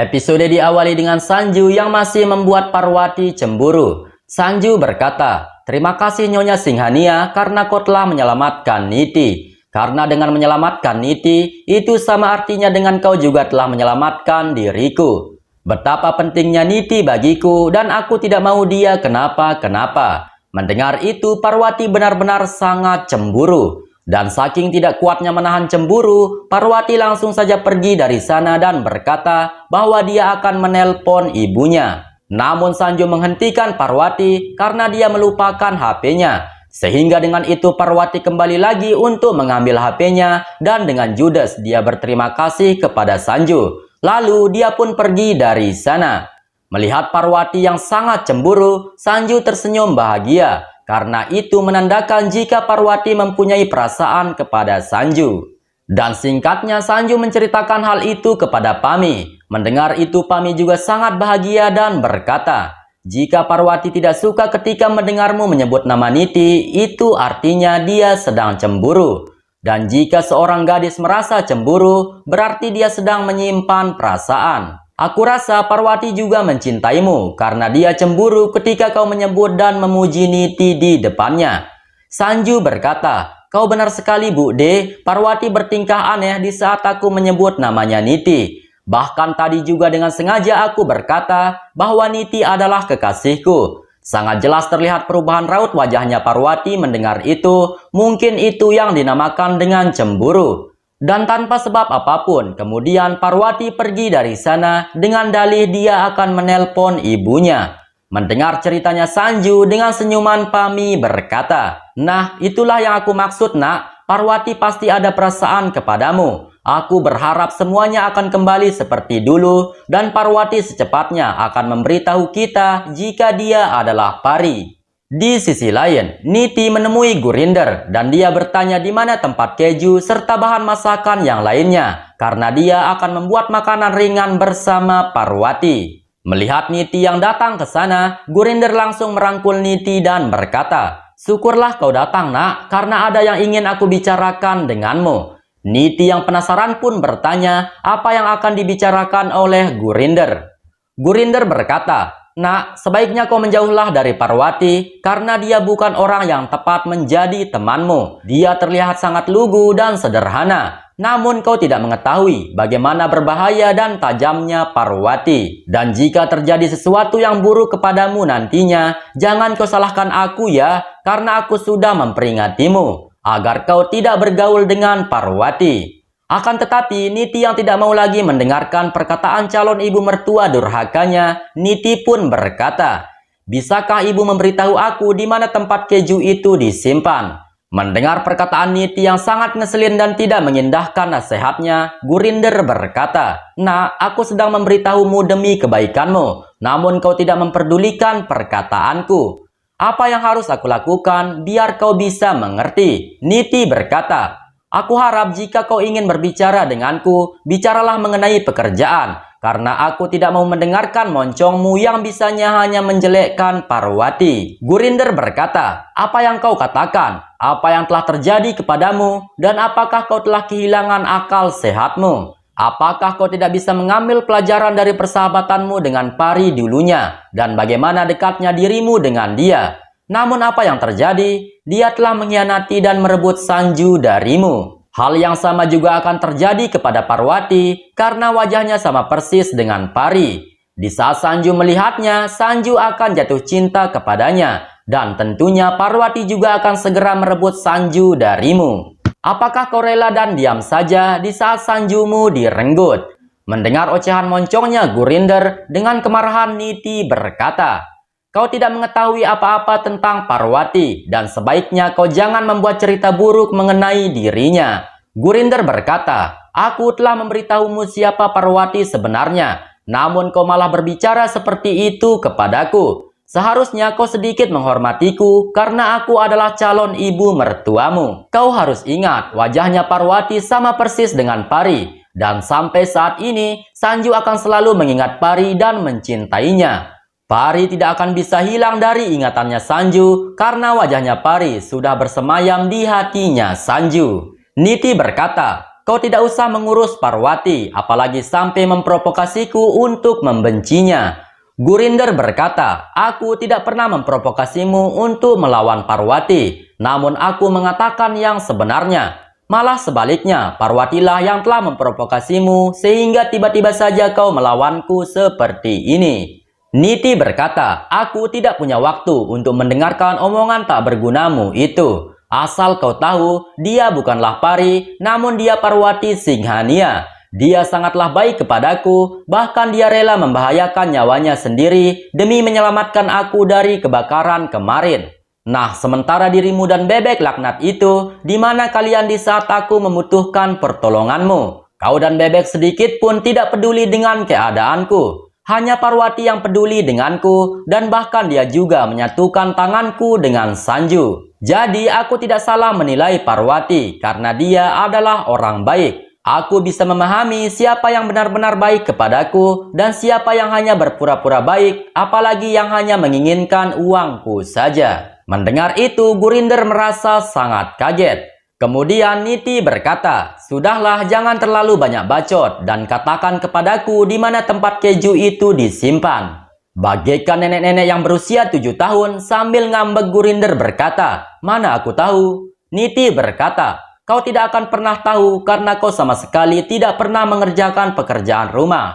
Episode diawali dengan Sanju yang masih membuat Parwati cemburu. Sanju berkata, "Terima kasih Nyonya Singhania karena kau telah menyelamatkan Niti. Karena dengan menyelamatkan Niti, itu sama artinya dengan kau juga telah menyelamatkan diriku. Betapa pentingnya Niti bagiku dan aku tidak mau dia kenapa-kenapa." Mendengar itu, Parwati benar-benar sangat cemburu. Dan saking tidak kuatnya menahan cemburu, Parwati langsung saja pergi dari sana dan berkata bahwa dia akan menelpon ibunya. Namun Sanju menghentikan Parwati karena dia melupakan HP-nya. Sehingga dengan itu Parwati kembali lagi untuk mengambil HP-nya dan dengan judes dia berterima kasih kepada Sanju. Lalu dia pun pergi dari sana. Melihat Parwati yang sangat cemburu, Sanju tersenyum bahagia. Karena itu menandakan jika Parwati mempunyai perasaan kepada Sanju. Dan singkatnya Sanju menceritakan hal itu kepada Pami. Mendengar itu Pami juga sangat bahagia dan berkata, "Jika Parwati tidak suka ketika mendengarmu menyebut nama Niti, itu artinya dia sedang cemburu. Dan jika seorang gadis merasa cemburu, berarti dia sedang menyimpan perasaan. Aku rasa Parwati juga mencintaimu karena dia cemburu ketika kau menyebut dan memuji Niti di depannya." Sanju berkata, "Kau benar sekali Bude, Parwati bertingkah aneh di saat aku menyebut namanya Niti. Bahkan tadi juga dengan sengaja aku berkata bahwa Niti adalah kekasihku." Sangat jelas terlihat perubahan raut wajahnya Parwati mendengar itu. Mungkin itu yang dinamakan dengan cemburu. Dan tanpa sebab apapun, kemudian Parwati pergi dari sana dengan dalih dia akan menelpon ibunya. Mendengar ceritanya Sanju dengan senyuman Pami berkata, "Nah, itulah yang aku maksud nak, Parwati pasti ada perasaan kepadamu. Aku berharap semuanya akan kembali seperti dulu dan Parwati secepatnya akan memberitahu kita jika dia adalah pari." Di sisi lain, Niti menemui Gurinder dan dia bertanya di mana tempat keju serta bahan masakan yang lainnya karena dia akan membuat makanan ringan bersama Parwati. Melihat Niti yang datang ke sana, Gurinder langsung merangkul Niti dan berkata, "Syukurlah kau datang nak, karena ada yang ingin aku bicarakan denganmu." Niti yang penasaran pun bertanya apa yang akan dibicarakan oleh Gurinder. Gurinder berkata, "Nak, sebaiknya kau menjauhlah dari Parwati karena dia bukan orang yang tepat menjadi temanmu. Dia terlihat sangat lugu dan sederhana. Namun kau tidak mengetahui bagaimana berbahaya dan tajamnya Parwati. Dan jika terjadi sesuatu yang buruk kepadamu nantinya, jangan kau salahkan aku ya, karena aku sudah memperingatimu agar kau tidak bergaul dengan Parwati." Akan tetapi, Niti yang tidak mau lagi mendengarkan perkataan calon ibu mertua durhakanya, Niti pun berkata, "Bisakah ibu memberitahu aku di mana tempat keju itu disimpan?" Mendengar perkataan Niti yang sangat ngeselin dan tidak mengindahkan nasihatnya, Gurinder berkata, "Nah, aku sedang memberitahumu demi kebaikanmu, namun kau tidak memperdulikan perkataanku. Apa yang harus aku lakukan biar kau bisa mengerti?" Niti berkata, "Aku harap jika kau ingin berbicara denganku, bicaralah mengenai pekerjaan, karena aku tidak mau mendengarkan moncongmu yang bisanya hanya menjelekkan Parwati." Gurinder berkata, "Apa yang kau katakan? Apa yang telah terjadi kepadamu? Dan apakah kau telah kehilangan akal sehatmu? Apakah kau tidak bisa mengambil pelajaran dari persahabatanmu dengan Pari dulunya? Dan bagaimana dekatnya dirimu dengan dia? Namun apa yang terjadi? Dia telah mengkhianati dan merebut Sanju darimu. Hal yang sama juga akan terjadi kepada Parwati karena wajahnya sama persis dengan Pari. Di saat Sanju melihatnya, Sanju akan jatuh cinta kepadanya. Dan tentunya Parwati juga akan segera merebut Sanju darimu. Apakah kau rela dan diam saja di saat Sanjumu direnggut?" Mendengar ocehan moncongnya Gurinder, dengan kemarahan Niti berkata, "Kau tidak mengetahui apa-apa tentang Parwati dan sebaiknya kau jangan membuat cerita buruk mengenai dirinya." Gurinder berkata, "Aku telah memberitahumu siapa Parwati sebenarnya, namun kau malah berbicara seperti itu kepadaku. Seharusnya kau sedikit menghormatiku karena aku adalah calon ibu mertuamu. Kau harus ingat wajahnya Parwati sama persis dengan Pari. Dan sampai saat ini, Sanju akan selalu mengingat Pari dan mencintainya. Pari tidak akan bisa hilang dari ingatannya Sanju karena wajahnya Pari sudah bersemayam di hatinya Sanju." Niti berkata, kau tidak usah mengurus Parwati, apalagi sampai memprovokasiku untuk membencinya. Gurinder berkata, aku tidak pernah memprovokasimu untuk melawan Parwati, namun aku mengatakan yang sebenarnya. Malah sebaliknya, Parwatilah yang telah memprovokasimu sehingga tiba-tiba saja kau melawanku seperti ini. Niti berkata, aku tidak punya waktu untuk mendengarkan omongan tak bergunamu itu. Asal kau tahu, dia bukanlah pari, namun dia Parwati Singhania. Dia sangatlah baik kepadaku, bahkan dia rela membahayakan nyawanya sendiri demi menyelamatkan aku dari kebakaran kemarin. Nah, sementara dirimu dan bebek laknat itu, di mana kalian di saat aku membutuhkan pertolonganmu? Kau dan bebek sedikit pun tidak peduli dengan keadaanku. Hanya Parwati yang peduli denganku, dan bahkan dia juga menyatukan tanganku dengan Sanju. Jadi, aku tidak salah menilai Parwati, karena dia adalah orang baik. Aku bisa memahami siapa yang benar-benar baik kepadaku, dan siapa yang hanya berpura-pura baik, apalagi yang hanya menginginkan uangku saja. Mendengar itu, Gurinder merasa sangat kaget. Kemudian Niti berkata, sudahlah, jangan terlalu banyak bacot dan katakan kepadaku di mana tempat keju itu disimpan. Bagaikan nenek-nenek yang berusia 7 tahun sambil ngambek, Gurinder berkata, mana aku tahu? Niti berkata, kau tidak akan pernah tahu karena kau sama sekali tidak pernah mengerjakan pekerjaan rumah.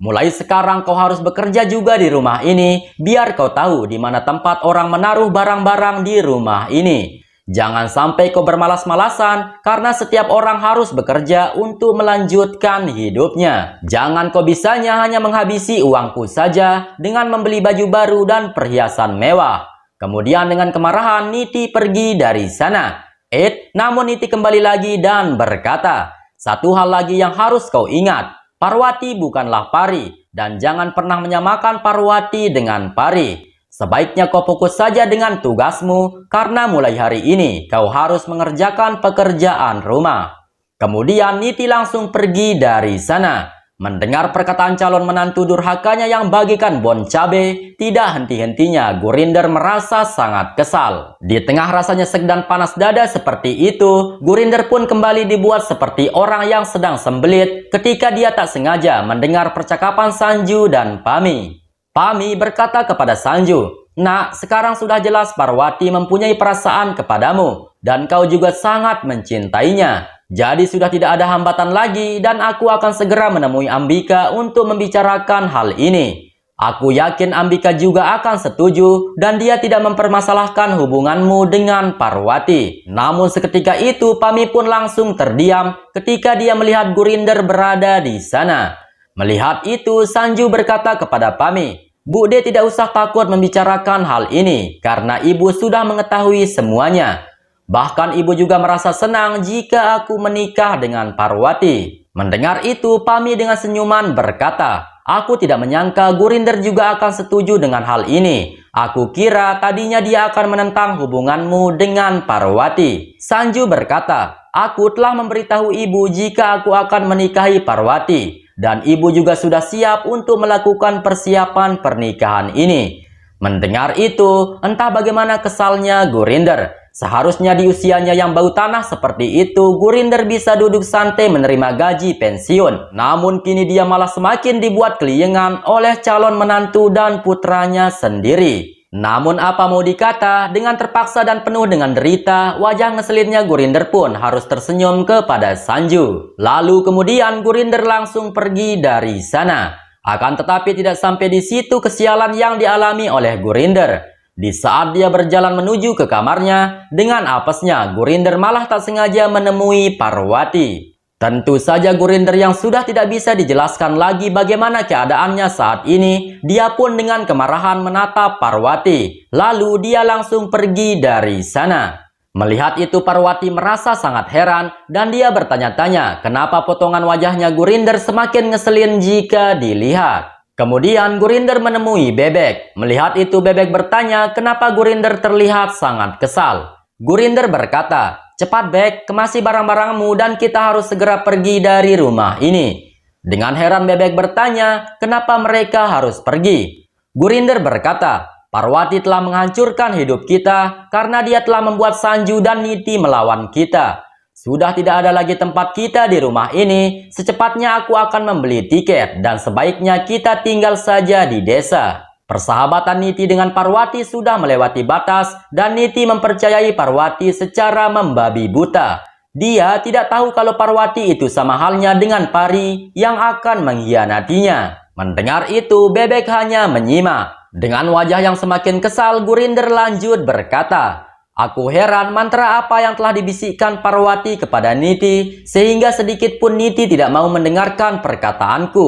Mulai sekarang kau harus bekerja juga di rumah ini, biar kau tahu di mana tempat orang menaruh barang-barang di rumah ini. Jangan sampai kau bermalas-malasan, karena setiap orang harus bekerja untuk melanjutkan hidupnya. Jangan kau bisanya hanya menghabisi uangku saja dengan membeli baju baru dan perhiasan mewah. Kemudian dengan kemarahan, Niti pergi dari sana. Namun Niti kembali lagi dan berkata, satu hal lagi yang harus kau ingat. Parwati bukanlah pari, dan jangan pernah menyamakan Parwati dengan pari. Sebaiknya kau fokus saja dengan tugasmu, karena mulai hari ini kau harus mengerjakan pekerjaan rumah. Kemudian Niti langsung pergi dari sana. Mendengar perkataan calon menantu durhakanya yang bagikan bon cabe, tidak henti-hentinya Gurinder merasa sangat kesal. Di tengah rasanya seg dan panas dada seperti itu, Gurinder pun kembali dibuat seperti orang yang sedang sembelit ketika dia tak sengaja mendengar percakapan Sanju dan Pami. Pami berkata kepada Sanju, "Nak, sekarang sudah jelas Parwati mempunyai perasaan kepadamu, dan kau juga sangat mencintainya. Jadi sudah tidak ada hambatan lagi dan aku akan segera menemui Ambika untuk membicarakan hal ini. Aku yakin Ambika juga akan setuju dan dia tidak mempermasalahkan hubunganmu dengan Parwati." Namun seketika itu Pami pun langsung terdiam ketika dia melihat Gurinder berada di sana. Melihat itu Sanju berkata kepada Pami, "Bude tidak usah takut membicarakan hal ini karena ibu sudah mengetahui semuanya. Bahkan ibu juga merasa senang jika aku menikah dengan Parwati." Mendengar itu, Pami dengan senyuman berkata, "Aku tidak menyangka Gurinder juga akan setuju dengan hal ini. Aku kira tadinya dia akan menentang hubunganmu dengan Parwati." Sanju berkata, "Aku telah memberitahu ibu jika aku akan menikahi Parwati. Dan ibu juga sudah siap untuk melakukan persiapan pernikahan ini." Mendengar itu, entah bagaimana kesalnya Gurinder. Seharusnya di usianya yang bau tanah seperti itu, Gurinder bisa duduk santai menerima gaji pensiun. Namun kini dia malah semakin dibuat keliengan oleh calon menantu dan putranya sendiri. Namun apa mau dikata, dengan terpaksa dan penuh dengan derita, wajah ngeselinnya Gurinder pun harus tersenyum kepada Sanju. Lalu kemudian Gurinder langsung pergi dari sana. Akan tetapi tidak sampai di situ kesialan yang dialami oleh Gurinder. Di saat dia berjalan menuju ke kamarnya, dengan apesnya Gurinder malah tak sengaja menemui Parwati. Tentu saja Gurinder yang sudah tidak bisa dijelaskan lagi bagaimana keadaannya saat ini, dia pun dengan kemarahan menatap Parwati. Lalu dia langsung pergi dari sana. Melihat itu Parwati merasa sangat heran dan dia bertanya-tanya kenapa potongan wajahnya Gurinder semakin ngeselin jika dilihat. Kemudian Gurinder menemui Bebek. Melihat itu Bebek bertanya kenapa Gurinder terlihat sangat kesal. Gurinder berkata, "Cepat Bek, kemasi barang-barangmu dan kita harus segera pergi dari rumah ini." Dengan heran Bebek bertanya kenapa mereka harus pergi. Gurinder berkata, "Parwati telah menghancurkan hidup kita karena dia telah membuat Sanju dan Niti melawan kita. Sudah tidak ada lagi tempat kita di rumah ini. Secepatnya aku akan membeli tiket dan sebaiknya kita tinggal saja di desa. Persahabatan Niti dengan Parwati sudah melewati batas dan Niti mempercayai Parwati secara membabi buta. Dia tidak tahu kalau Parwati itu sama halnya dengan pari yang akan mengkhianatinya. Mendengar itu, Bebek hanya menyimak. Dengan wajah yang semakin kesal, Gurinder lanjut berkata, "Aku heran mantra apa yang telah dibisikkan Parwati kepada Niti sehingga sedikit pun Niti tidak mau mendengarkan perkataanku.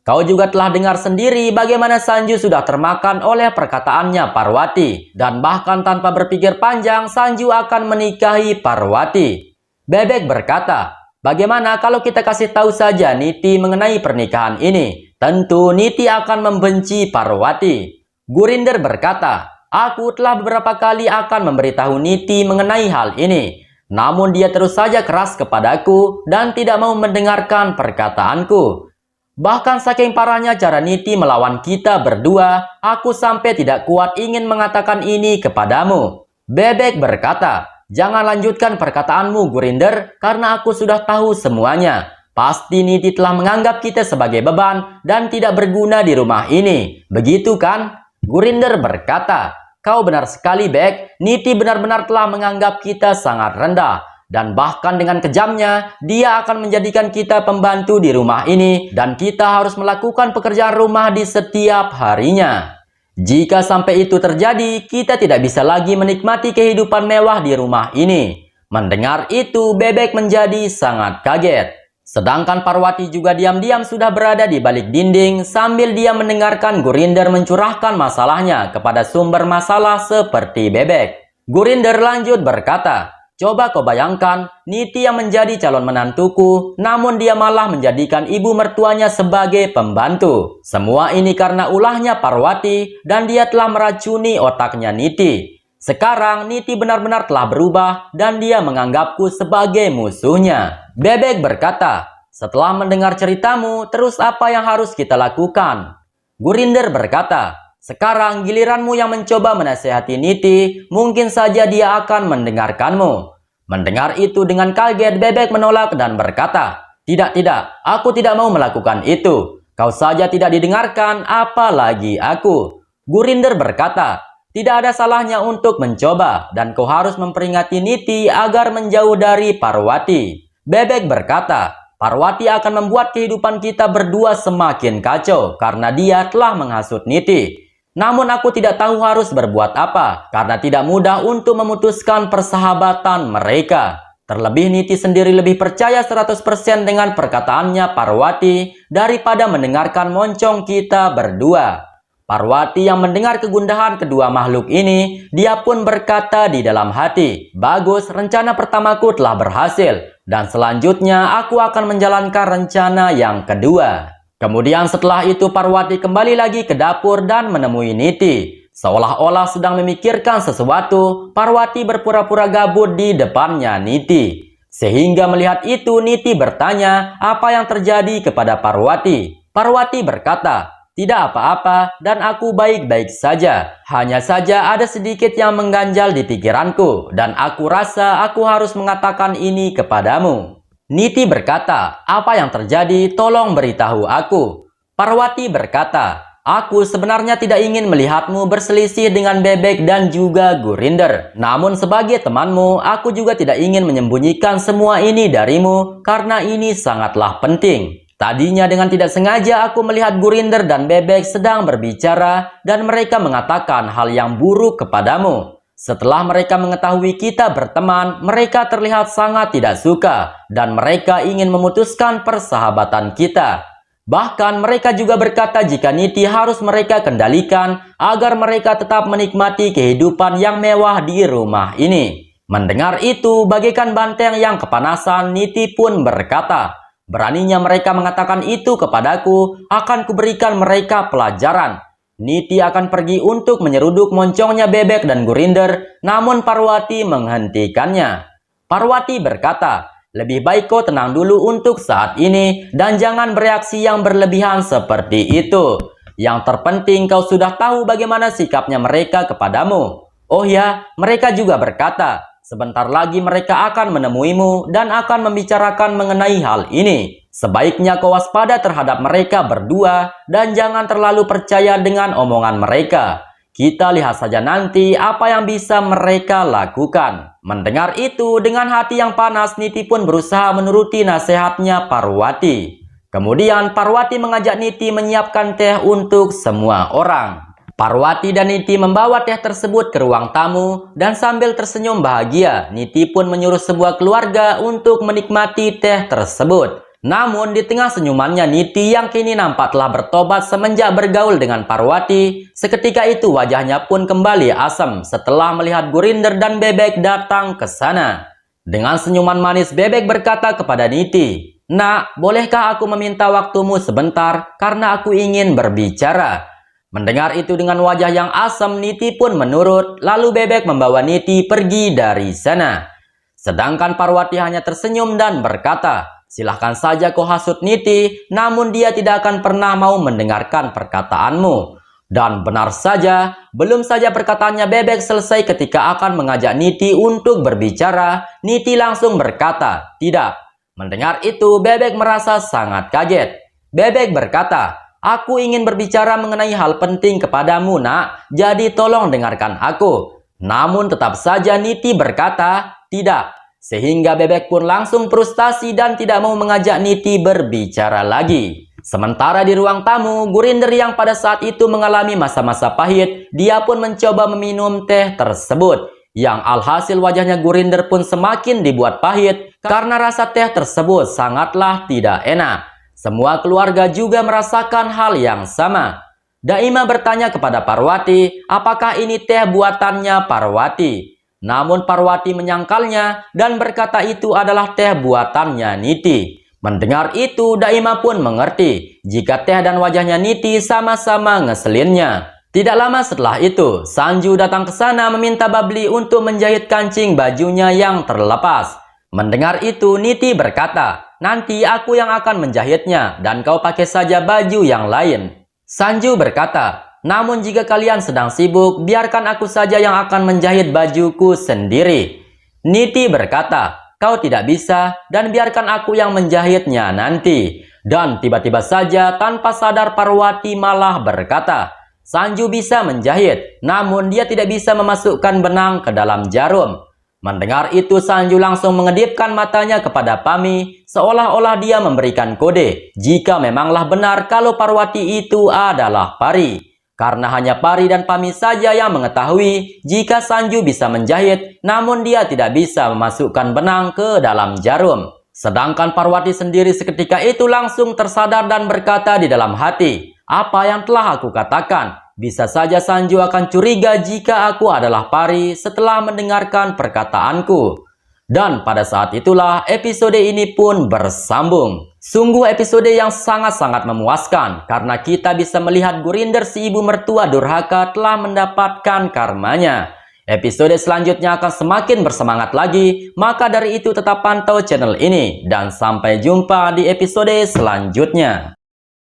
Kau juga telah dengar sendiri bagaimana Sanju sudah termakan oleh perkataannya Parwati. Dan bahkan tanpa berpikir panjang, Sanju akan menikahi Parwati." Bebek berkata, "Bagaimana kalau kita kasih tahu saja Niti mengenai pernikahan ini? Tentu Niti akan membenci Parwati." Gurinder berkata, "Aku telah beberapa kali akan memberitahu Niti mengenai hal ini. Namun dia terus saja keras kepadaku dan tidak mau mendengarkan perkataanku. Bahkan saking parahnya cara Niti melawan kita berdua, aku sampai tidak kuat ingin mengatakan ini kepadamu." Bebek berkata, "Jangan lanjutkan perkataanmu, Gurinder, karena aku sudah tahu semuanya. Pasti Niti telah menganggap kita sebagai beban dan tidak berguna di rumah ini. Begitu kan?" Gurinder berkata, "Kau benar sekali, Bek. Niti benar-benar telah menganggap kita sangat rendah. Dan bahkan dengan kejamnya, dia akan menjadikan kita pembantu di rumah ini. Dan kita harus melakukan pekerjaan rumah di setiap harinya. Jika sampai itu terjadi, kita tidak bisa lagi menikmati kehidupan mewah di rumah ini." Mendengar itu, Bebek menjadi sangat kaget. Sedangkan Parwati juga diam-diam sudah berada di balik dinding sambil dia mendengarkan Gurinder mencurahkan masalahnya kepada sumber masalah seperti Bebek. Gurinder lanjut berkata, "Coba kau bayangkan, Niti yang menjadi calon menantuku, namun dia malah menjadikan ibu mertuanya sebagai pembantu. Semua ini karena ulahnya Parwati dan dia telah meracuni otaknya Niti. Sekarang Niti benar-benar telah berubah dan dia menganggapku sebagai musuhnya." Bebek berkata, "Setelah mendengar ceritamu, terus apa yang harus kita lakukan?" Gurinder berkata, "Sekarang giliranmu yang mencoba menasihati Niti, mungkin saja dia akan mendengarkanmu." Mendengar itu dengan kaget, Bebek menolak dan berkata, Tidak, aku tidak mau melakukan itu. Kau saja tidak didengarkan, apalagi aku." Gurinder berkata, "Tidak ada salahnya untuk mencoba, dan kau harus memperingati Niti agar menjauh dari Parwati." Bebek berkata, "Parwati akan membuat kehidupan kita berdua semakin kacau karena dia telah menghasut Niti. Namun aku tidak tahu harus berbuat apa karena tidak mudah untuk memutuskan persahabatan mereka. Terlebih Niti sendiri lebih percaya 100% dengan perkataannya Parwati daripada mendengarkan moncong kita berdua." Parwati yang mendengar kegundahan kedua makhluk ini, dia pun berkata di dalam hati, "Bagus, rencana pertamaku telah berhasil, dan selanjutnya aku akan menjalankan rencana yang kedua." Kemudian setelah itu Parwati kembali lagi ke dapur dan menemui Niti. Seolah-olah sedang memikirkan sesuatu, Parwati berpura-pura gabut di depannya Niti. Sehingga melihat itu Niti bertanya apa yang terjadi kepada Parwati. Parwati berkata, "Tidak apa-apa dan aku baik-baik saja. Hanya saja ada sedikit yang mengganjal di pikiranku dan aku rasa aku harus mengatakan ini kepadamu." Niti berkata, "Apa yang terjadi? Tolong beritahu aku." Parwati berkata, "Aku sebenarnya tidak ingin melihatmu berselisih dengan Bebek dan juga Gurinder. Namun sebagai temanmu, aku juga tidak ingin menyembunyikan semua ini darimu karena ini sangatlah penting. Tadinya dengan tidak sengaja aku melihat Gurinder dan Bebek sedang berbicara dan mereka mengatakan hal yang buruk kepadamu. Setelah mereka mengetahui kita berteman, mereka terlihat sangat tidak suka dan mereka ingin memutuskan persahabatan kita. Bahkan mereka juga berkata jika Niti harus mereka kendalikan agar mereka tetap menikmati kehidupan yang mewah di rumah ini." Mendengar itu, bagaikan banteng yang kepanasan, Niti pun berkata, "Beraninya mereka mengatakan itu kepadaku, akan kuberikan mereka pelajaran." Niti akan pergi untuk menyeruduk moncongnya Bebek dan Gurinder, namun Parwati menghentikannya. Parwati berkata, "Lebih baik kau tenang dulu untuk saat ini dan jangan bereaksi yang berlebihan seperti itu. Yang terpenting kau sudah tahu bagaimana sikapnya mereka kepadamu." "Oh ya," mereka juga berkata, sebentar lagi mereka akan menemuimu dan akan membicarakan mengenai hal ini. Sebaiknya kau waspada terhadap mereka berdua dan jangan terlalu percaya dengan omongan mereka. Kita lihat saja nanti apa yang bisa mereka lakukan." Mendengar itu, dengan hati yang panas, Niti pun berusaha menuruti nasihatnya Parwati. Kemudian Parwati mengajak Niti menyiapkan teh untuk semua orang. Parwati dan Niti membawa teh tersebut ke ruang tamu dan sambil tersenyum bahagia, Niti pun menyuruh sebuah keluarga untuk menikmati teh tersebut. Namun di tengah senyumannya Niti yang kini nampak telah bertobat semenjak bergaul dengan Parwati, seketika itu wajahnya pun kembali asam setelah melihat Gurinder dan Bebek datang ke sana. Dengan senyuman manis Bebek berkata kepada Niti, "Nak, bolehkah aku meminta waktumu sebentar karena aku ingin berbicara?" Mendengar itu dengan wajah yang asam, Niti pun menurut, lalu Bebek membawa Niti pergi dari sana. Sedangkan Parwati hanya tersenyum dan berkata, "Silahkan saja kau hasut Niti, namun dia tidak akan pernah mau mendengarkan perkataanmu." Dan benar saja, belum saja perkataannya Bebek selesai ketika akan mengajak Niti untuk berbicara, Niti langsung berkata, "Tidak." Mendengar itu, Bebek merasa sangat kaget. Bebek berkata, "Aku ingin berbicara mengenai hal penting kepadamu, Nak. Jadi tolong dengarkan aku." Namun tetap saja Niti berkata, "Tidak." Sehingga Bebek pun langsung frustasi dan tidak mau mengajak Niti berbicara lagi. Sementara di ruang tamu, Gurinder yang pada saat itu mengalami masa-masa pahit, dia pun mencoba meminum teh tersebut. Yang alhasil wajahnya Gurinder pun semakin dibuat pahit karena rasa teh tersebut sangatlah tidak enak. Semua keluarga juga merasakan hal yang sama. Daima bertanya kepada Parwati, apakah ini teh buatannya Parwati. Namun Parwati menyangkalnya dan berkata itu adalah teh buatannya Niti. Mendengar itu, Daima pun mengerti jika teh dan wajahnya Niti sama-sama ngeselinnya. Tidak lama setelah itu, Sanju datang ke sana meminta Babli untuk menjahit kancing bajunya yang terlepas. Mendengar itu, Niti berkata, "Nanti aku yang akan menjahitnya dan kau pakai saja baju yang lain." Sanju berkata, "Namun jika kalian sedang sibuk, biarkan aku saja yang akan menjahit bajuku sendiri." Niti berkata, "Kau tidak bisa dan biarkan aku yang menjahitnya nanti." Dan tiba-tiba saja tanpa sadar Parwati malah berkata, "Sanju bisa menjahit, namun dia tidak bisa memasukkan benang ke dalam jarum." Mendengar itu, Sanju langsung mengedipkan matanya kepada Pami, seolah-olah dia memberikan kode jika memanglah benar kalau Parwati itu adalah pari. Karena hanya Pari dan Pami saja yang mengetahui jika Sanju bisa menjahit, namun dia tidak bisa memasukkan benang ke dalam jarum. Sedangkan Parwati sendiri seketika itu langsung tersadar dan berkata di dalam hati, "Apa yang telah aku katakan? Bisa saja Sanju akan curiga jika aku adalah pari setelah mendengarkan perkataanku." Dan pada saat itulah episode ini pun bersambung. Sungguh episode yang sangat-sangat memuaskan karena kita bisa melihat Gurinder si ibu mertua durhaka telah mendapatkan karmanya. Episode selanjutnya akan semakin bersemangat lagi, maka dari itu tetap pantau channel ini dan sampai jumpa di episode selanjutnya.